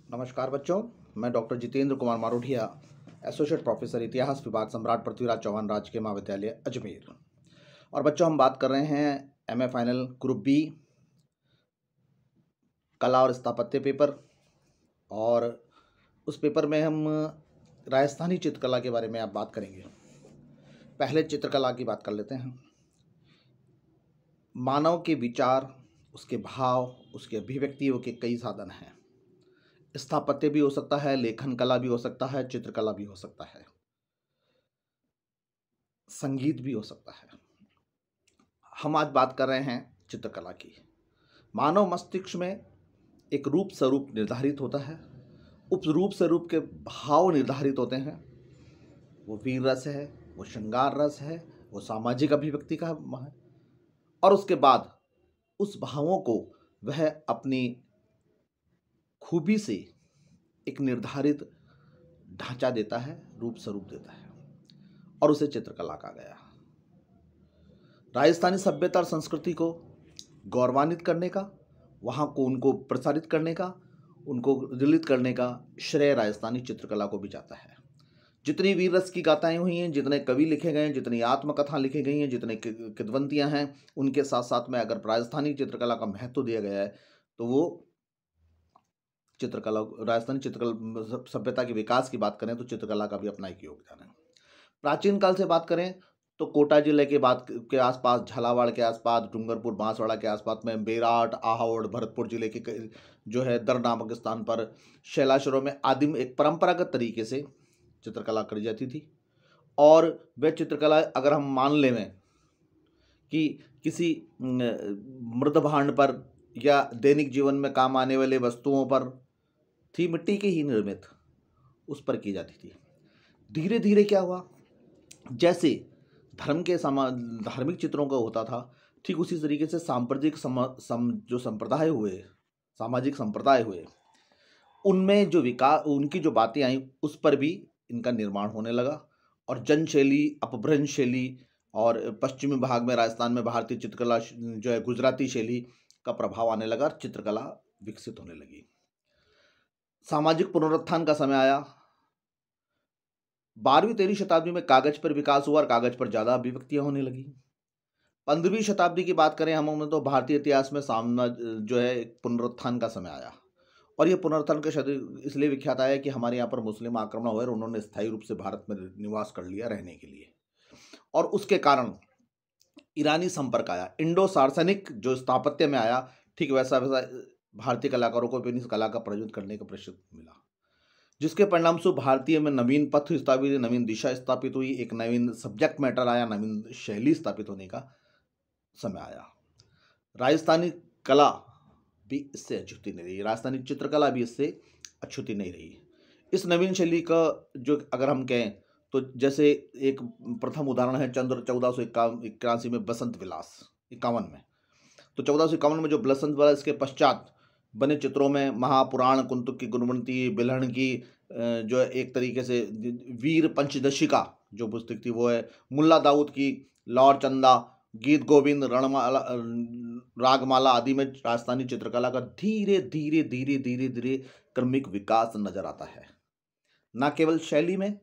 नमस्कार बच्चों, मैं doctor Jitendra Kumar Marothia, associate professor इतिहास विभाग, सम्राट पृथ्वीराज चौहान राजकीय महाविद्यालय अजमेर। और बच्चों, हम बात कर रहे हैं एमए फाइनल ग्रुप बी कला और स्थापत्य पेपर। और उस पेपर में हम राजस्थानी चित्रकला के बारे में आप बात करेंगे। पहले चित्रकला की बात कर लेते हैं। मानव के विचार, उसके भाव, उसके अभिव्यक्तियों के कई साधन हैं। स्थापत्य भी हो सकता है, लेखन कला भी हो सकता है, चित्रकला भी हो सकता है, संगीत भी हो सकता है। हम आज बात कर रहे हैं चित्रकला की। मानव मस्तिष्क में एक रूप स्वरूप निर्धारित होता है, उस रूप स्वरूप के भाव निर्धारित होते हैं। वो वीर रस है, वो श्रृंगार रस है, वो सामाजिक अभिव्यक्ति का है। और उसके बाद उस भावों को वह अपनी खूबी से एक निर्धारित ढांचा देता है, रूप स्वरूप देता है, और उसे चित्रकला कहा गया। राजस्थानी सभ्यता और संस्कृति को गौरवान्वित करने का, वहाँ को उनको प्रसारित करने का, उनको रिलित करने का श्रेय राजस्थानी चित्रकला को भी जाता है। जितनी वीर रस की गाथाएं हुई हैं, जितने कवि लिखे गए हैं, जितनी आत्मकथा लिखी गई हैं, जितने किंवदंतियां हैं, उनके साथ साथ में अगर राजस्थानी चित्रकला का महत्व दिया गया है तो वो चित्रकला, राजस्थानी चित्रकला सभ्यता के विकास की बात करें तो चित्रकला का भी अपना एक योगदान है। प्राचीन काल से बात करें तो कोटा जिले के आसपास, झालावाड़ के आसपास, डूंगरपुर बांसवाड़ा के आसपास में, बेराट, आहोड़, भरतपुर जिले के जो है दर नामक स्थान पर शैलाश्वरों में आदिम एक परंपरागत तरीके से चित्रकला करी जाती थी। और वह चित्रकला अगर हम मान लें कि किसी मृद भांड पर या दैनिक जीवन में काम आने वाले वस्तुओं पर थी, मिट्टी की ही निर्मित, उस पर की जाती थी। धीरे धीरे क्या हुआ, जैसे धार्मिक चित्रों का होता था, ठीक उसी तरीके से सांप्रदायिक जो संप्रदाय हुए, सामाजिक संप्रदाय हुए, उनमें जो विकास, उनकी जो बातें आई, उस पर भी इनका निर्माण होने लगा। और जन शैली, अपभ्रंश शैली, और पश्चिमी भाग में राजस्थान में भारतीय चित्रकला जो है गुजराती शैली का प्रभाव आने लगा और चित्रकला विकसित होने लगी। सामाजिक पुनरुत्थान का समय आया। 12वीं-13वीं शताब्दी में कागज पर विकास हुआ और कागज पर ज़्यादा अभिव्यक्तियाँ होने लगी। 15वीं शताब्दी की बात करें हम तो भारतीय इतिहास में सामना जो है एक पुनरुत्थान का समय आया। और ये पुनरुत्थान का शब्द इसलिए विख्यात आया कि हमारे यहाँ पर मुस्लिम आक्रमण हुए और उन्होंने स्थायी रूप से भारत में निवास कर लिया रहने के लिए, और उसके कारण ईरानी संपर्क आया, इंडो सार्सनिक जो स्थापत्य में आया, ठीक वैसा वैसा भारतीय कलाकारों को भी इस कला का प्रज्वलित करने का प्रशिक्षण मिला, जिसके परिणाम स्वरूप भारतीय में नवीन पथ स्थापित, नवीन दिशा स्थापित हुई, एक नवीन सब्जेक्ट मैटर आया, नवीन शैली स्थापित होने का समय आया। राजस्थानी कला भी इससे अछूती नहीं रही, राजस्थानी चित्रकला भी इससे अछूती नहीं रही। इस नवीन शैली का जो अगर हम कहें तो जैसे एक प्रथम उदाहरण है चंद्र 1481 में बसंत विलास 51 में। तो 1451 में जो बसंत विलास के पश्चात बने चित्रों में महापुराण, कुंतुक की गुणवंती, बिल्हण की जो एक तरीके से वीर पंचदशिका जो पुस्तक थी वो है, मुल्ला दाऊद की लौर चंदा, गीत गोविंद, रणमाला, रागमाला आदि में राजस्थानी चित्रकला का धीरे धीरे धीरे धीरे धीरे क्रमिक विकास नजर आता है। न केवल शैली में,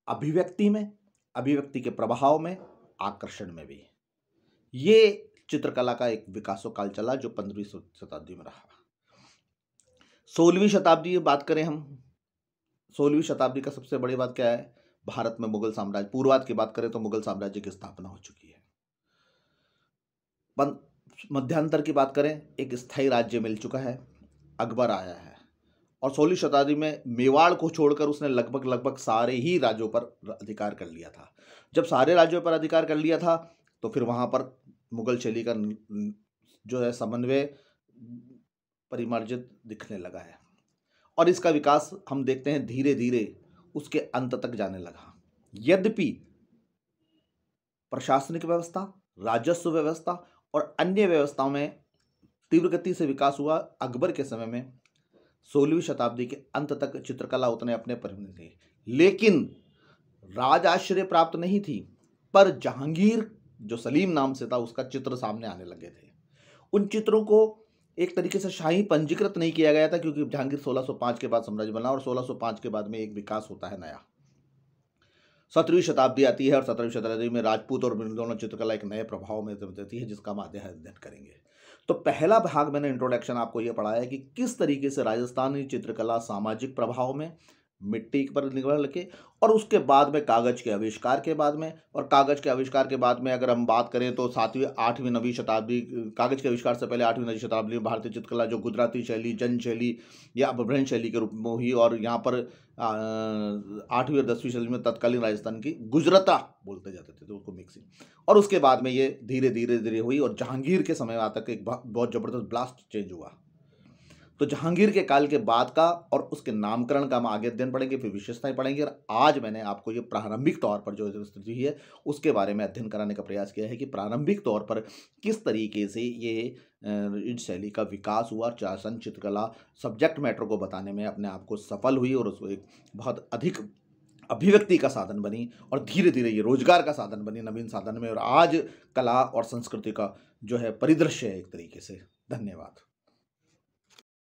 अभिव्यक्ति में, अभिव्यक्ति के प्रभाव में, आकर्षण में भी। ये चित्रकला का एक विकासोकाल चला जो 15वीं शताब्दी में रहा। 16वीं शताब्दी की बात करें हम, 16वीं शताब्दी का सबसे बड़ी बात क्या है, भारत में मुगल साम्राज्य, पूर्वाद की बात करें तो मुगल साम्राज्य की स्थापना हो चुकी है। मध्यांतर की बात करें, एक स्थायी राज्य मिल चुका है, अकबर आया है। और 16वीं शताब्दी में मेवाड़ को छोड़कर उसने लगभग सारे ही राज्यों पर अधिकार कर लिया था। जब सारे राज्यों पर अधिकार कर लिया था तो फिर वहाँ पर मुगल शैली का जो है समन्वय परिमार्जित दिखने लगा है। और इसका विकास हम देखते हैं धीरे धीरे उसके अंत तक जाने लगा। यद्यपि प्रशासनिक व्यवस्था, राजस्व व्यवस्था और अन्य व्यवस्थाओं में तीव्र गति से विकास हुआ। अकबर के समय में 16वीं शताब्दी के अंत तक चित्रकला उतने अपने परिमित थी, लेकिन राज आश्रय प्राप्त नहीं थी। पर जहांगीर जो सलीम नाम से था, उसका चित्र सामने आने लगे थे। उन चित्रों को एक तरीके से शाही पंजीकृत नहीं किया गया था, क्योंकि जहांगीर 1605 के बाद साम्राज्य बना और 1605 के बाद में एक विकास होता है नया। 17वीं शताब्दी आती है और 17वीं शताब्दी में राजपूत और दोनों चित्रकला एक नए प्रभाव में देती है, जिसका हम आगे अध्ययन करेंगे। तो पहला भाग मैंने इंट्रोडक्शन आपको ये पढ़ाया कि किस तरीके से राजस्थानी चित्रकला सामाजिक प्रभाव में, मिट्टी पर निकल के, और उसके बाद में कागज के आविष्कार के बाद में, और कागज के आविष्कार के बाद में अगर हम बात करें तो 7वीं 8वीं 9वीं शताब्दी, कागज के आविष्कार से पहले 8वीं 9वीं शताब्दी में भारतीय चित्रकला जो गुजराती शैली, जन शैली या अपभ्रंश शैली के रूप में हुई, और यहाँ पर 8वीं और 10वीं शताब्दी में तत्कालीन राजस्थान की गुजरता बोलते जाते थे, तो उसको मिक्सिंग, और उसके बाद में ये धीरे धीरे धीरे हुई, और जहांगीर के समय तक एक बहुत ज़बरदस्त ब्लास्ट चेंज हुआ। तो जहांगीर के काल के बाद का और उसके नामकरण का हम आगे अध्ययन पढ़ेंगे, फिर विशेषताएं पढ़ेंगे, और आज मैंने आपको ये प्रारंभिक तौर पर जो स्थिति है उसके बारे में अध्ययन कराने का प्रयास किया है कि प्रारंभिक तौर पर किस तरीके से ये इन शैली का विकास हुआ, शासन चित्रकला सब्जेक्ट मैटर को बताने में अपने आप को सफल हुई, और उसको एक बहुत अधिक अभिव्यक्ति का साधन बनी, और धीरे धीरे ये रोजगार का साधन बनी, नवीन साधन में, और आज कला और संस्कृति का जो है परिदृश्य है एक तरीके से। धन्यवाद।